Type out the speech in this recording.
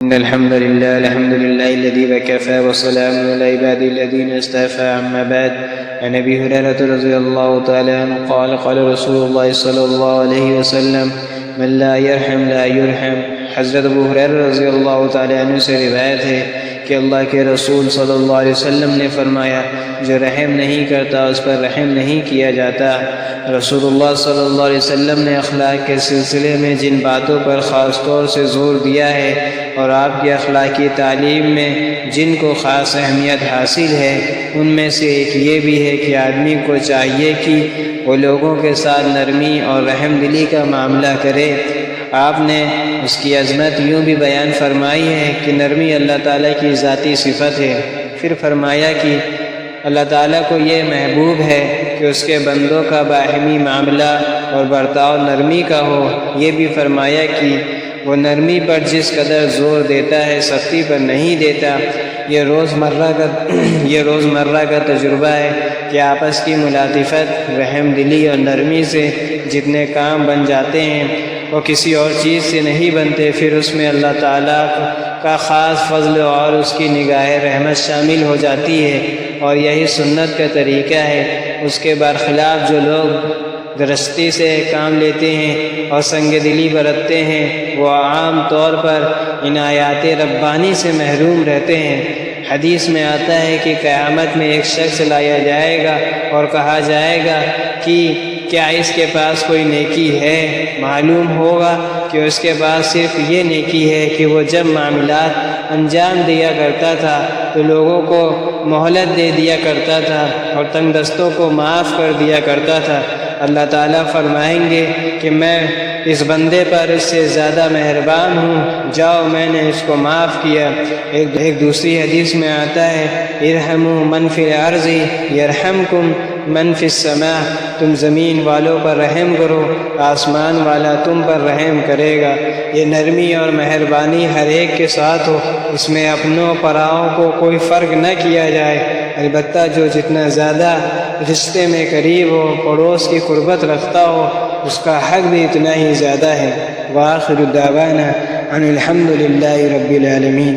إن الحمد لله الذي وكفى وسلام على عباده الذين اصطفى أما بعد. عن أبي هريرة رضي الله تعالى عنه قال قال رسول الله صلی اللہ علیہ وسلم من لا يرحم لا يرحم. حضرت ابو ہریرہ رضی اللہ تعالیٰ عنہ سے روایت ہے کہ اللہ کے رسول صلی اللہ علیہ وسلم نے فرمایا جو رحم نہیں کرتا اس پر رحم نہیں کیا جاتا. رسول اللہ صلی اللہ علیہ وسلم نے اخلاق کے سلسلے میں جن باتوں پر خاص طور سے زور دیا ہے اور آپ کی اخلاقی تعلیم میں جن کو خاص اہمیت حاصل ہے ان میں سے ایک یہ بھی ہے کہ آدمی کو چاہیے کہ وہ لوگوں کے ساتھ نرمی اور رحم دلی کا معاملہ کرے. آپ نے اس کی عظمت یوں بھی بیان فرمائی ہے کہ نرمی اللہ تعالیٰ کی ذاتی صفت ہے. پھر فرمایا کہ اللہ تعالیٰ کو یہ محبوب ہے کہ اس کے بندوں کا باہمی معاملہ اور برتاؤ نرمی کا ہو. یہ بھی فرمایا کہ وہ نرمی پر جس قدر زور دیتا ہے سختی پر نہیں دیتا. یہ روزمرہ کا تجربہ ہے کہ آپس کی ملاطفت، رحم دلی اور نرمی سے جتنے کام بن جاتے ہیں وہ کسی اور چیز سے نہیں بنتے. پھر اس میں اللہ تعالیٰ کا خاص فضل اور اس کی نگاہ رحمت شامل ہو جاتی ہے اور یہی سنت کا طریقہ ہے. اس کے برخلاف جو لوگ درستی سے کام لیتے ہیں اور سنگ دلی برتتے ہیں وہ عام طور پر عنایات ربانی سے محروم رہتے ہیں. حدیث میں آتا ہے کہ قیامت میں ایک شخص لایا جائے گا اور کہا جائے گا کہ کیا اس کے پاس کوئی نیکی ہے؟ معلوم ہوگا کہ اس کے پاس صرف یہ نیکی ہے کہ وہ جب معاملات انجام دیا کرتا تھا تو لوگوں کو مہلت دے دیا کرتا تھا اور تنگ دستوں کو معاف کر دیا کرتا تھا. اللہ تعالیٰ فرمائیں گے کہ میں اس بندے پر اس سے زیادہ مہربان ہوں، جاؤ میں نے اس کو معاف کیا. ایک دوسری حدیث میں آتا ہے ارحموا من فی الارض یرحمکم من فی السماء. تم زمین والوں پر رحم کرو، آسمان والا تم پر رحم کرے گا. یہ نرمی اور مہربانی ہر ایک کے ساتھ ہو، اس میں اپنوں پراؤں کو کوئی فرق نہ کیا جائے. البتہ جو جتنا زیادہ رشتے میں قریب ہو، پڑوس کی قربت رکھتا ہو، اس کا حق بھی اتنا ہی زیادہ ہے. وآخر دعوانا ان الحمد للہ رب العالمین.